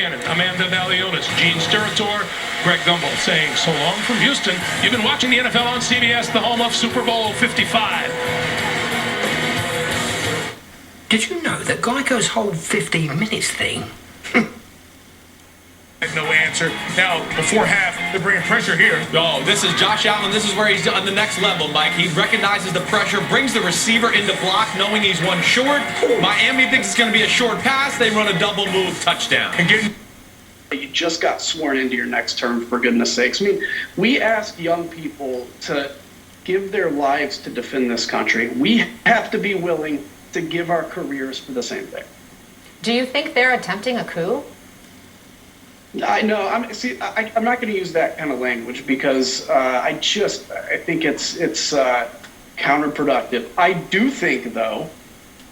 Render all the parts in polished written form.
Shannon, Amanda Valionis, Gene Steratore, Greg Gumbel saying so long from Houston. You've been watching the NFL on CBS, the home of Super Bowl 55. Did you know that Geico's whole 15 minutes thing? No answer. Now, before half, they're bringing pressure here. Oh, this is Josh Allen. This is where he's on the next level, Mike. He recognizes the pressure, brings the receiver into block, knowing he's one short. Miami thinks it's going to be a short pass. They run a double move touchdown. And getting... You just got sworn into your next term, for goodness sakes. I mean, we ask young people to give their lives to defend this country. We have to be willing to give our careers for the same thing. Do you think they're attempting a coup? I know. I'm not going to use that kind of language because I think it's counterproductive. I do think, though,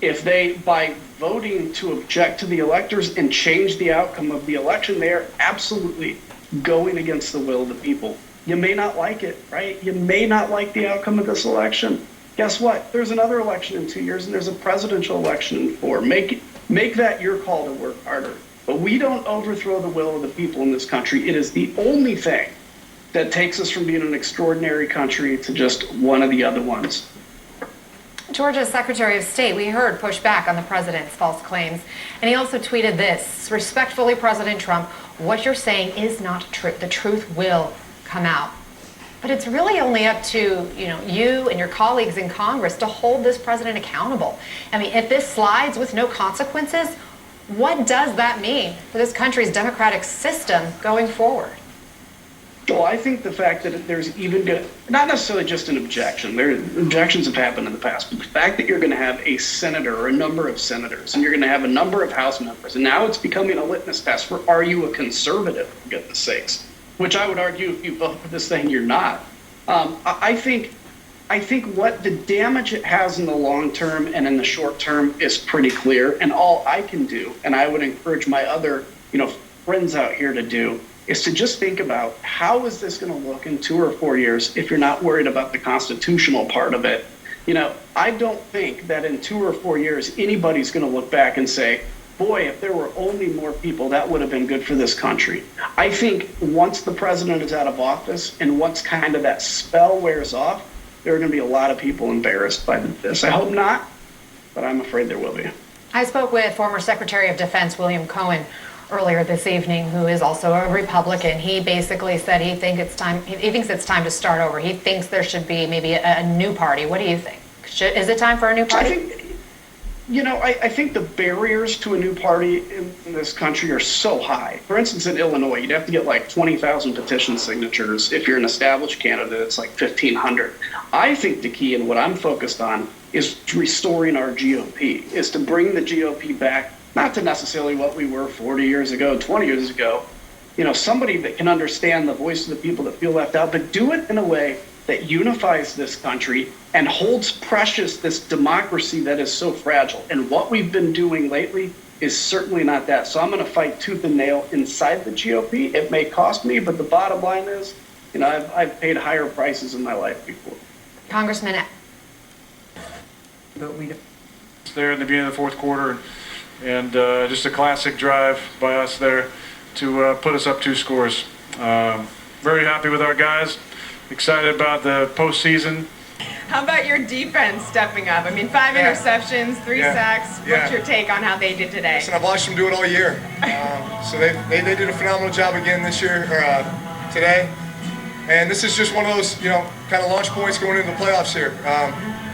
if they, by voting to object to the electors and change the outcome of the election, they are absolutely going against the will of the people. You may not like it, right? You may not like the outcome of this election. Guess what? There's another election in 2 years, and there's a presidential election in 4. Make that your call to work harder. But we don't overthrow the will of the people in this country. It is the only thing that takes us from being an extraordinary country to just one of the other ones. Georgia's Secretary of State, we heard, push back on the president's false claims. And he also tweeted this: respectfully, President Trump, what you're saying is not true. The truth will come out. But it's really only up to, you and your colleagues in Congress to hold this president accountable. I mean, if this slides with no consequences, what does that mean for this country's democratic system going forward? Well, I think the fact that there's even not necessarily just an objection. Objections have happened in the past, but the fact that you're going to have a senator or a number of senators, and you're going to have a number of House members, and now it's becoming a litmus test for, are you a conservative, for goodness sakes? Which I would argue, if you vote for this thing, you're not. I think what the damage it has in the long term and in the short term is pretty clear. And all I can do, and I would encourage my other, friends out here to do, is to just think about how is this going to look in 2 or 4 years if you're not worried about the constitutional part of it. I don't think that in 2 or 4 years anybody's going to look back and say, boy, if there were only more people, that would have been good for this country. I think once the president is out of office and once kind of that spell wears off, there are going to be a lot of people embarrassed by this. I hope not, but I'm afraid there will be. I spoke with former Secretary of Defense William Cohen earlier this evening, who is also a Republican. He basically said he thinks it's time to start over. He thinks there should be maybe a new party. What do you think? Is it time for a new party? I think the barriers to a new party in this country are so high. For instance, in Illinois, you'd have to get like 20,000 petition signatures. If you're an established candidate, it's like 1,500. I think the key and what I'm focused on is restoring our GOP, is to bring the GOP back, not to necessarily what we were 40 years ago, 20 years ago. Somebody that can understand the voice of the people that feel left out, but do it in a way that unifies this country and holds precious this democracy that is so fragile. And what we've been doing lately is certainly not that. So I'm going to fight tooth and nail inside the GOP. It may cost me, but the bottom line is, I've paid higher prices in my life before. Congressman. There in the beginning of the fourth quarter, and just a classic drive by us there to put us up 2 scores. Very happy with our guys. Excited about the postseason. How about your defense stepping up? I mean, 5 interceptions, 3 sacks. What's your take on how they did today? Listen, I've watched them do it all year. So they did a phenomenal job again this year, or today. And this is just one of those, kind of launch points going into the playoffs here.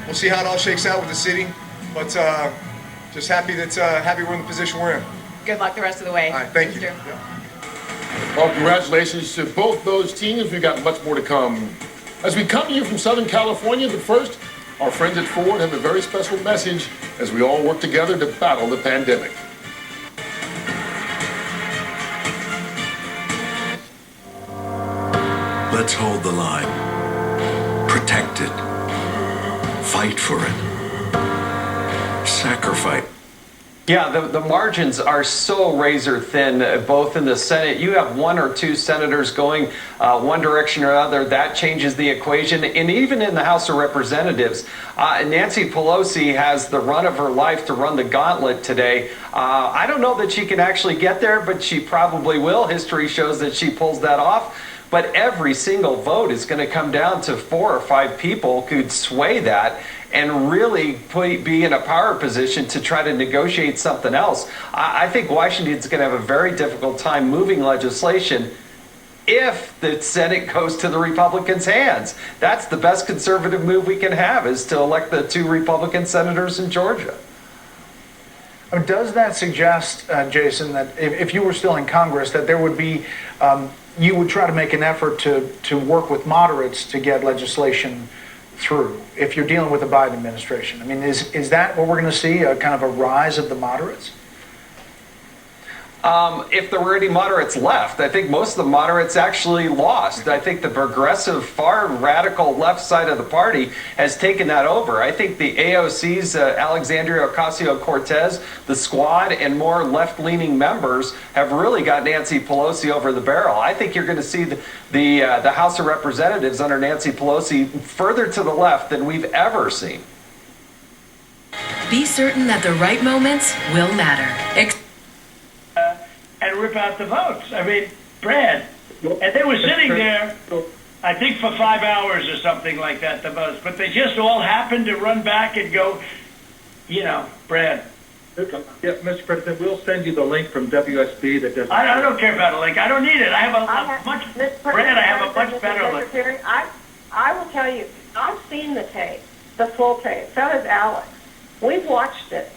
We'll see how it all shakes out with the city, but just happy we're in the position we're in. Good luck the rest of the way. All right, thank you. Yeah. Well, congratulations to both those teams. We've got much more to come. As we come to you from Southern California, but first, our friends at Ford have a very special message as we all work together to battle the pandemic. Let's hold the line. Protect it. Fight for it. Sacrifice Yeah, the margins are so razor thin, both in the Senate. You have one or two senators going one direction or other. That changes the equation. And even in the House of Representatives, Nancy Pelosi has the run of her life to run the gauntlet today. I don't know that she can actually get there, but she probably will. History shows that she pulls that off. But every single vote is going to come down to 4 or 5 people who could sway that and really be in a power position to try to negotiate something else. I think Washington's going to have a very difficult time moving legislation if the Senate goes to the Republicans' hands. That's the best conservative move we can have, is to elect the 2 Republican senators in Georgia. Does that suggest, Jason, that if you were still in Congress, that there would be, you would try to make an effort to work with moderates to get legislation through if you're dealing with the Biden administration? I mean, is that what we're going to see, a kind of a rise of the moderates? If there were any moderates left, I think most of the moderates actually lost. I think the progressive, far radical left side of the party has taken that over. I think the AOC's Alexandria Ocasio-Cortez, the Squad, and more left-leaning members have really got Nancy Pelosi over the barrel. I think you're going to see the House of Representatives under Nancy Pelosi further to the left than we've ever seen. Be certain that the right moments will matter. And rip out the votes. I mean, Brad, and they were sitting there, I think for 5 hours or something like that, the most, but they just all happened to run back and go, you know, Brad. Yeah, Mr. President, we'll send you the link from WSB that does. I don't care about a link. I don't need it. I have a much, Brad, I have a much better link. I will tell you, I've seen the tape, the full tape. So has Alex. We've watched it.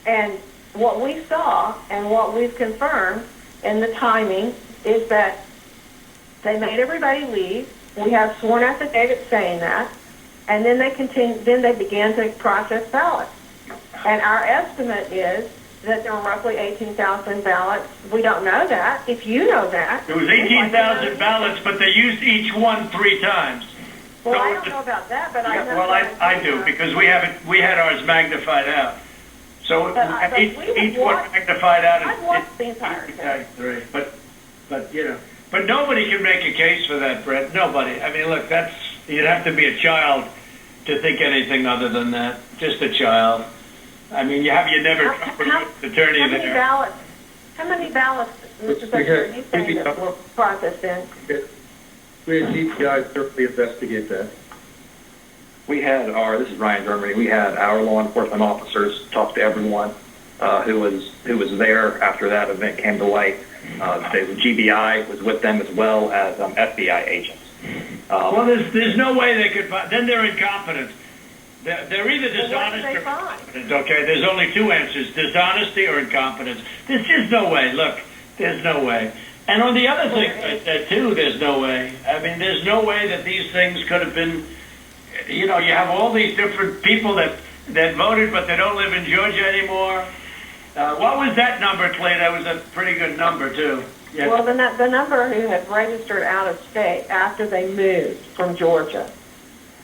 And what we saw and what we've confirmed in the timing is that they made everybody leave. We have sworn affidavits saying that, and then they began to process ballots. And our estimate is that there were roughly 18,000 ballots. We don't know that. If you know that, there was 18,000 ballots, but they used each one 3 times. Well, so I don't know about that, but I know. Well, I do, because we had ours magnified out. So each one magnified out. I've watched the entire thing. But you know, but nobody can make a case for that, Brett. Nobody. I mean, look, you'd have to be a child to think anything other than that. Just a child. I mean, you never attorney how there. How many ballots, Mr. Secretary, you saying that were processed in? We had GPI certainly investigate that. We had this is Ryan Germany, we had our law enforcement officers talk to everyone who was there after that event came to light. The GBI was with them as well as FBI agents. Well, there's no way they could find, then they're incompetent. They're either dishonest or incompetent, okay? There's only 2 answers, dishonesty or incompetence. There's just no way, look, there's no way. And on the other thing, too, there's no way. I mean, there's no way that these things could have been, you know, you have all these different people that voted, but they don't live in Georgia anymore. What was that number, Clay? That was a pretty good number, too. Yeah. Well, the number who had registered out of state after they moved from Georgia.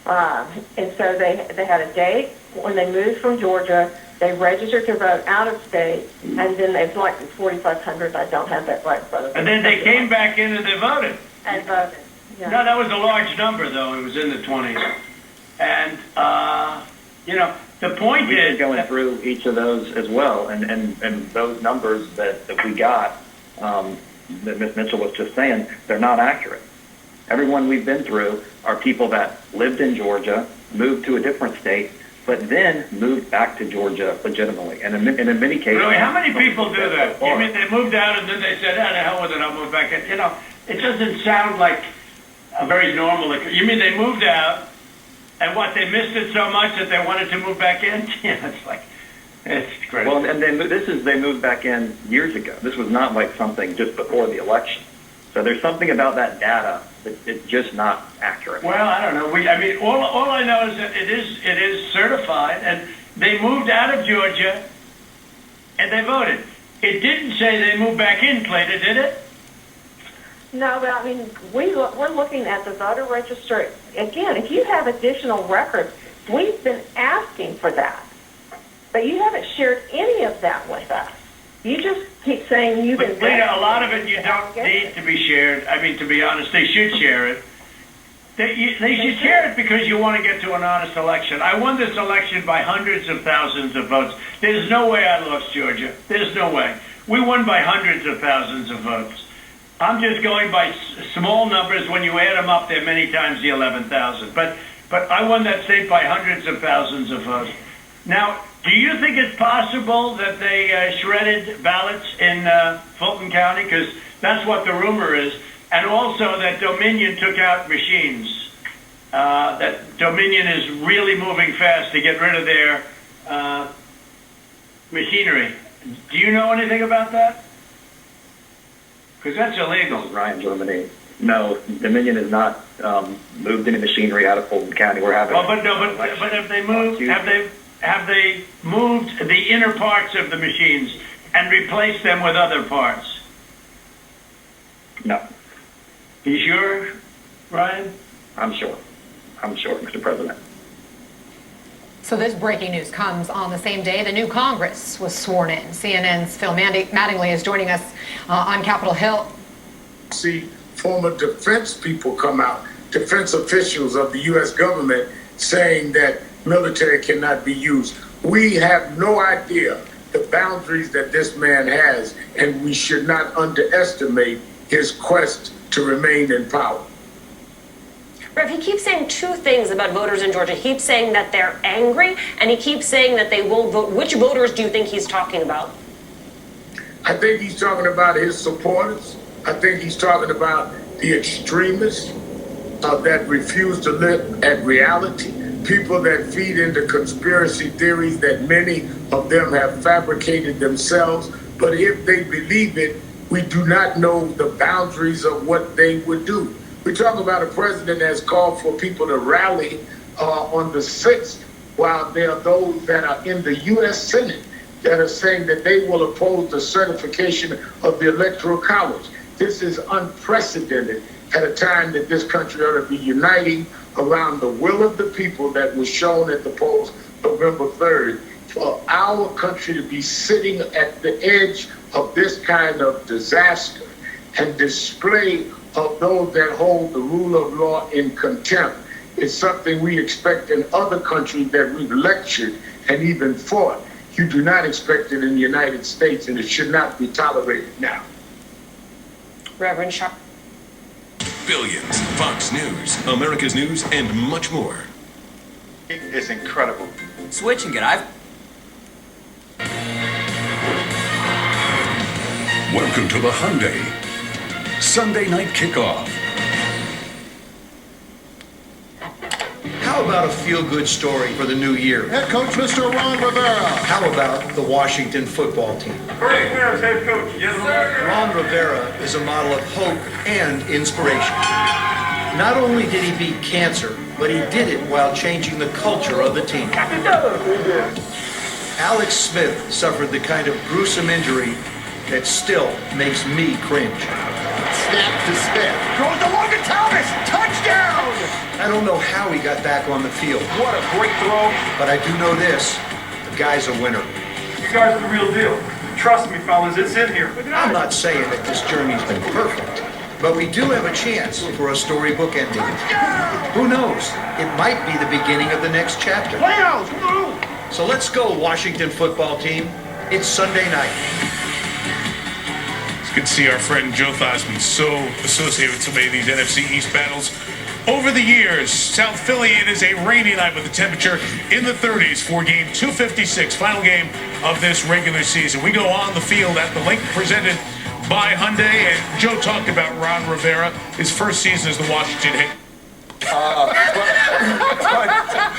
And so they had a date when they moved from Georgia. They registered to vote out of state, and then they've like 4,500. I don't have that right in front of me. And then they came back in and they voted. And voted. Yeah. No, that was a large number, though. It was in the 20s. And, you know, the point We've is... been going through each of those as well, and those numbers that we got, that Ms. Mitchell was just saying, they're not accurate. Everyone we've been through are people that lived in Georgia, moved to a different state, but then moved back to Georgia legitimately. And in many cases... Really? How many people do that? You mean they moved out and then they said, oh, the hell with it, I'll move back in? You know, it doesn't sound like a very normal... You mean they moved out, and what, they missed it so much that they wanted to move back in? Yeah, it's like... It's crazy. Well, and then they moved back in years ago. This was not like something just before the election. So there's something about that data that it's just not accurate. Well, I don't know. I mean, all I know is that it is certified, and they moved out of Georgia, and they voted. It didn't say they moved back in, Clayton, did it? No, but I mean, we're looking at the voter registry. Again, if you have additional records, we've been asking for that. But you haven't shared any of that with us. You just keep saying you've But invested. Lena, a lot of it you don't need to be shared. I mean, to be honest, they should share it. They should share it because you want to get to an honest election. I won this election by hundreds of thousands of votes. There's no way I lost Georgia. There's no way. We won by hundreds of thousands of votes. I'm just going by small numbers. When you add them up, they're many times the 11,000. But I won that state by hundreds of thousands of votes. Now, do you think it's possible that they shredded ballots in Fulton County? Because that's what the rumor is. And also that Dominion took out machines. That Dominion is really moving fast to get rid of their machinery. Do you know anything about that? Because that's illegal. Ryan, Germany. No, Dominion has not moved any machinery out of Fulton County. We're having. But have they moved? Have they moved the inner parts of the machines and replaced them with other parts? No. You sure, Ryan? I'm sure, Mr. President. So this breaking news comes on the same day the new Congress was sworn in. CNN's Phil Mattingly is joining us on Capitol Hill. See former defense people come out, defense officials of the U.S. government, saying that military cannot be used. We have no idea the boundaries that this man has, and we should not underestimate his quest to remain in power. Rev, he keeps saying two things about voters in Georgia. He keeps saying that they're angry, and he keeps saying that they won't vote. Which voters do you think he's talking about? I think he's talking about his supporters. I think he's talking about the extremists that refuse to look at reality, people that feed into conspiracy theories that many of them have fabricated themselves. But if they believe it, we do not know the boundaries of what they would do. We talk about a president that's called for people to rally on the 6th, while there are those that are in the U.S. Senate that are saying that they will oppose the certification of the Electoral College. This is unprecedented at a time that this country ought to be uniting around the will of the people that was shown at the polls November 3rd. For our country to be sitting at the edge of this kind of disaster and display of those that hold the rule of law in contempt is something we expect in other countries that we've lectured and even fought. You do not expect it in the United States, and it should not be tolerated now. Reverend Sharp. Billions, Fox News, America's News, and much more. It's incredible. Switching it, Welcome to the Hyundai Sunday Night Kickoff. How about a feel-good story for the new year? Head coach, Mr. Ron Rivera. How about the Washington football team? Great news, head coach. Yes, sir. Ron Rivera is a model of hope and inspiration. Not only did he beat cancer, but he did it while changing the culture of the team. Alex Smith suffered the kind of gruesome injury that still makes me cringe. Snap to Smith. Throws to Logan Thomas. Touchdown! I don't know how he got back on the field. What a great throw. But I do know this. The guy's a winner. You guys are the real deal. Trust me, fellas, it's in here. I'm not saying that this journey's been perfect, but we do have a chance for a storybook ending. Who knows? It might be the beginning of the next chapter. Playhouse, move! So let's go, Washington football team. It's Sunday night. It's good to see our friend Joe Theismann so associated with so many of these NFC East battles. Over the years, South Philly, it is a rainy night with the temperature in the 30s for game 256, final game of this regular season. We go on the field at the link presented by Hyundai, and Joe talked about Ron Rivera, his first season as the Washington head.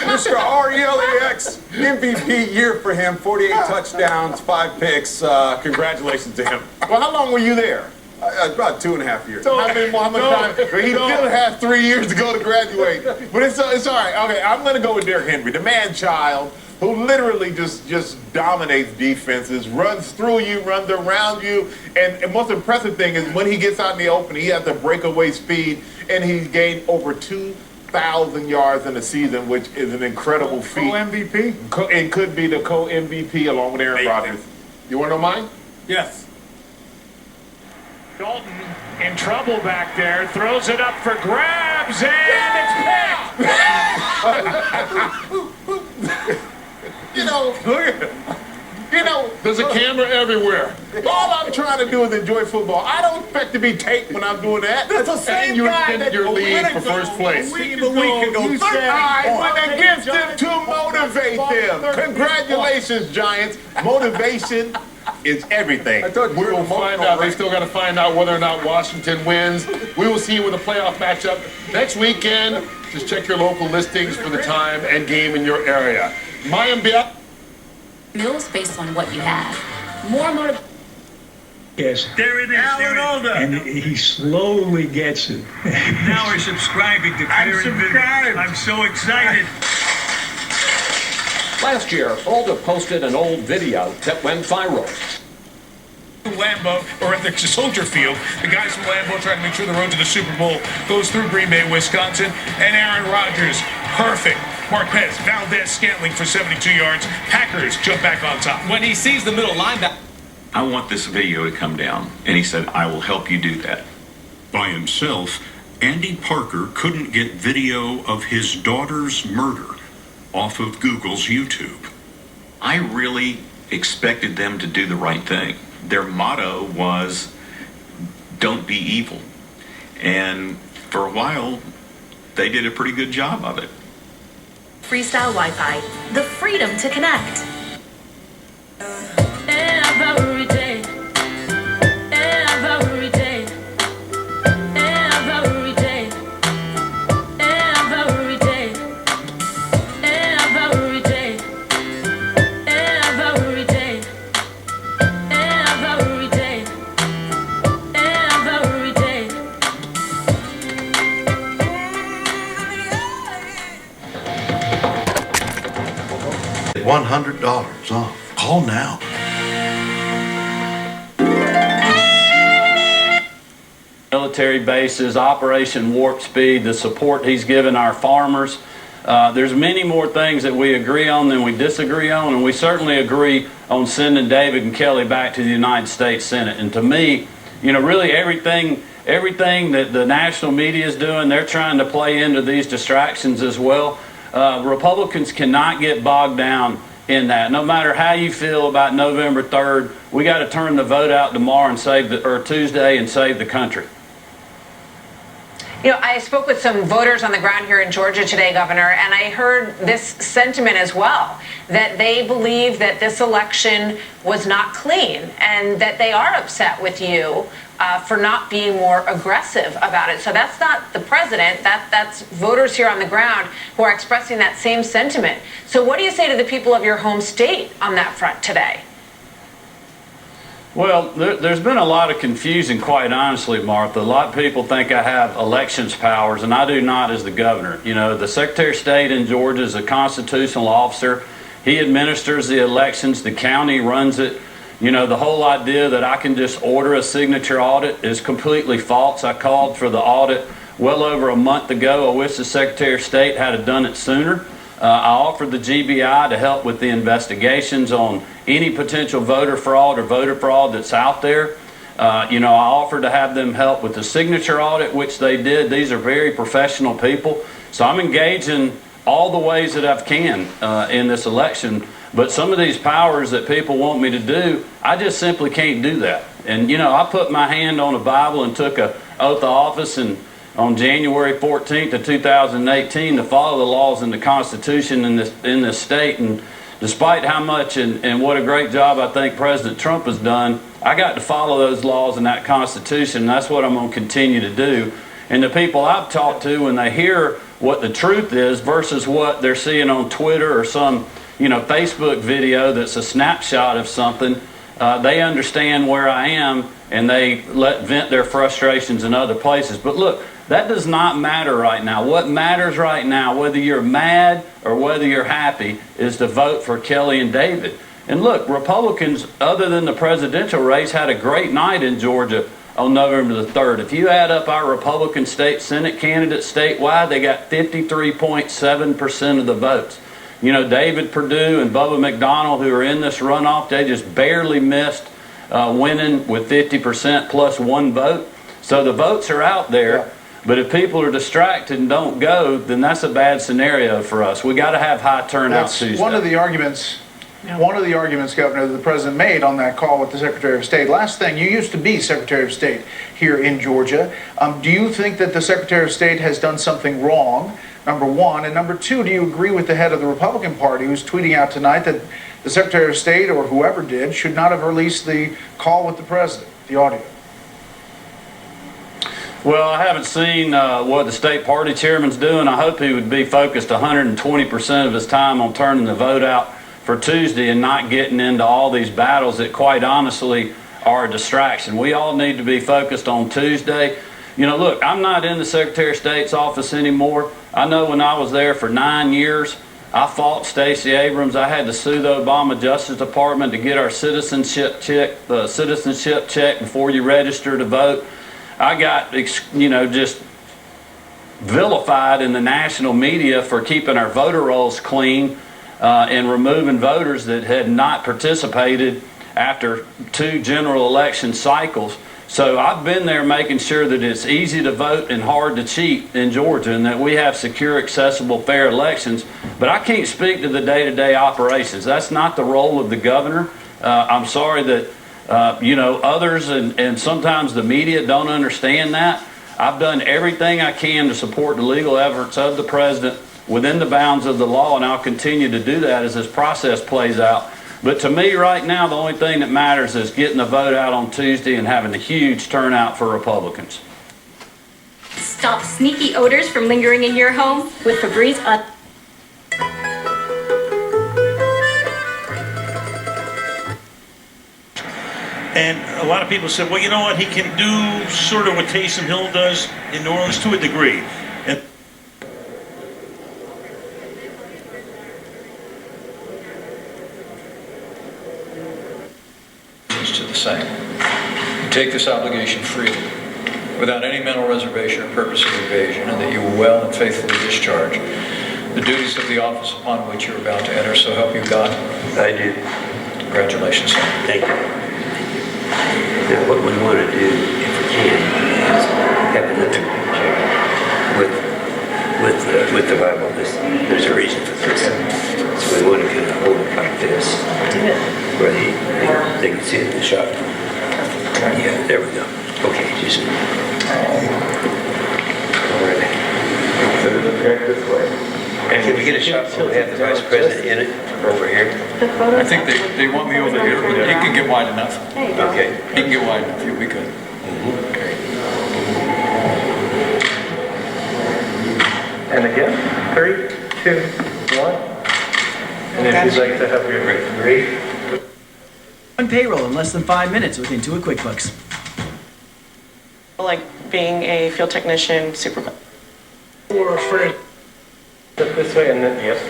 Mr. RELEX, MVP year for him, 48 touchdowns, 5 picks. Congratulations to him. Well, how long were you there? About 2.5 years. How much time? He still has 3 years to go to graduate. But it's all right. Okay, I'm going to go with Derrick Henry, the man-child, who literally just dominates defenses, runs through you, runs around you. And the most impressive thing is when he gets out in the open, he has the breakaway speed, and he's gained over 2 1,000 yards in a season, which is an incredible feat. Co-MVP? It could be the co-MVP along with Aaron Rodgers. You want to know mine? Yes. Dalton in trouble back there, throws it up for grabs, and it's picked. You know, look at him. You know, there's a camera everywhere. All I'm trying to do is enjoy football. I don't expect to be taped when I'm doing that. That's the same And you guy extended your lead for first place. A week ago, you said I went against them to motivate them. Congratulations, Giants. Motivation is everything. I thought we will find out. They still got to find out whether or not Washington wins. We will see you with a playoff matchup next weekend. Just check your local listings for the time and game in your area. Meals based on what you have. More motive. Yes. There it is. And he slowly gets it. Now we're subscribing to Clear and Video. I'm so excited. Last year, Alda posted an old video that went viral. Lambeau, or at the Soldier Field, the guys from Lambeau trying to make sure the road to the Super Bowl goes through Green Bay, Wisconsin, and Aaron Rodgers, perfect. Marquez, Valdez, Scantling for 72 yards. Packers jump back on top. When he sees the middle linebacker, I want this video to come down. And he said, I will help you do that. By himself, Andy Parker couldn't get video of his daughter's murder off of Google's YouTube. I really expected them to do the right thing. Their motto was, don't be evil. And for a while, they did a pretty good job of it. Freestyle Wi-Fi, the freedom to connect. Every day, every day, every day, every day, every day, every day, every day, every day. $100 off. Call now. Military bases, Operation Warp Speed, the support he's given our farmers. There's many more things that we agree on than we disagree on, and we certainly agree on sending David and Kelly back to the United States Senate. And to me, you know, really everything that the national media is doing, they're trying to play into these distractions as well. Republicans cannot get bogged down in that. No matter how you feel about November 3rd, we got to turn the vote out tomorrow and or Tuesday and save the country. You know, I spoke with some voters on the ground here in Georgia today, Governor, and I heard this sentiment as well, that they believe that this election was not clean and that they are upset with you for not being more aggressive about it. So that's not the president, that's voters here on the ground who are expressing that same sentiment. So what do you say to the people of your home state on that front today? Well, there's been a lot of confusion, quite honestly, Martha. A lot of people think I have elections powers, and I do not as the governor. You know, the Secretary of State in Georgia is a constitutional officer. He administers the elections. The county runs it. You know, the whole idea that I can just order a signature audit is completely false. I called for the audit well over a month ago. I wish the Secretary of State had done it sooner. I offered the GBI to help with the investigations on any potential voter fraud or voter fraud that's out there. You know, I offered to have them help with the signature audit, which they did. These are very professional people. So I'm engaging all the ways that I can in this election. But some of these powers that people want me to do, I just simply can't do that. And, you know, I put my hand on a Bible and took an oath of office on January 14th of 2018 to follow the laws and the Constitution in this state. And despite how much and what a great job I think President Trump has done, I got to follow those laws and that Constitution. And that's what I'm going to continue to do. And the people I've talked to, when they hear what the truth is versus what they're seeing on Twitter or some, you know, Facebook video that's a snapshot of something, they understand where I am and they vent their frustrations in other places. But look, that does not matter right now. What matters right now, whether you're mad or whether you're happy, is to vote for Kelly and David. And look, Republicans, other than the presidential race, had a great night in Georgia on November the 3rd. If you add up our Republican state Senate candidates statewide, they got 53.7% of the votes. You know, David Perdue and Bubba McDonald, who are in this runoff, they just barely missed winning with 50% plus one vote. So the votes are out there. But if people are distracted and don't go, then that's a bad scenario for us. We got to have high turnout Tuesday. One of the arguments, Governor, that the President made on that call with the Secretary of State. Last thing, you used to be Secretary of State here in Georgia. Do you think that the Secretary of State has done something wrong, number one? And number two, do you agree with the head of the Republican Party who's tweeting out tonight that the Secretary of State, or whoever did, should not have released the call with the President, the audio? Well, I haven't seen what the state party chairman's doing. I hope he would be focused 120% of his time on turning the vote out for Tuesday and not getting into all these battles that quite honestly are a distraction. We all need to be focused on Tuesday. You know, look, I'm not in the Secretary of State's office anymore. I know when I was there for 9 years, I fought Stacey Abrams. I had to sue the Obama Justice Department to get our citizenship check before you register to vote. I got, you know, just vilified in the national media for keeping our voter rolls clean and removing voters that had not participated after 2 general election cycles. So I've been there making sure that it's easy to vote and hard to cheat in Georgia, and that we have secure, accessible, fair elections. But I can't speak to the day-to-day operations. That's not the role of the governor. I'm sorry that you know, others and sometimes the media don't understand that. I've done everything I can to support the legal efforts of the president within the bounds of the law, and I'll continue to do that as this process plays out. But to me right now, the only thing that matters is getting the vote out on Tuesday and having a huge turnout for Republicans. Stop sneaky odors from lingering in your home with Febreze. And a lot of people said, well, you know what, he can do sort of what Taysom Hill does in New Orleans to a degree. And to the same. You take this obligation freely, without any mental reservation or purpose of evasion, and that you will well and faithfully discharge the duties of the office upon which you're about to enter. So help you God. I do. Congratulations, son. Thank you. Now, what we want to do, if we can, is have a literature check with the Bible. There's a reason for this. So we want to kind of hold it like this, where they can see it in the shot. Yeah, there we go. Okay, just. All right. So look right this way. And can we get a shot where we have the Vice President in it over here? I think they want me over here, but he can get wide enough. Okay. He can get wide enough. You'll be good. And again, 3, 2, 1. And if you'd like to have your great. On payroll in less than 5 minutes with Intuit QuickBooks. Like being a field technician, supervisor. Or a friend. Step this way and then, yes.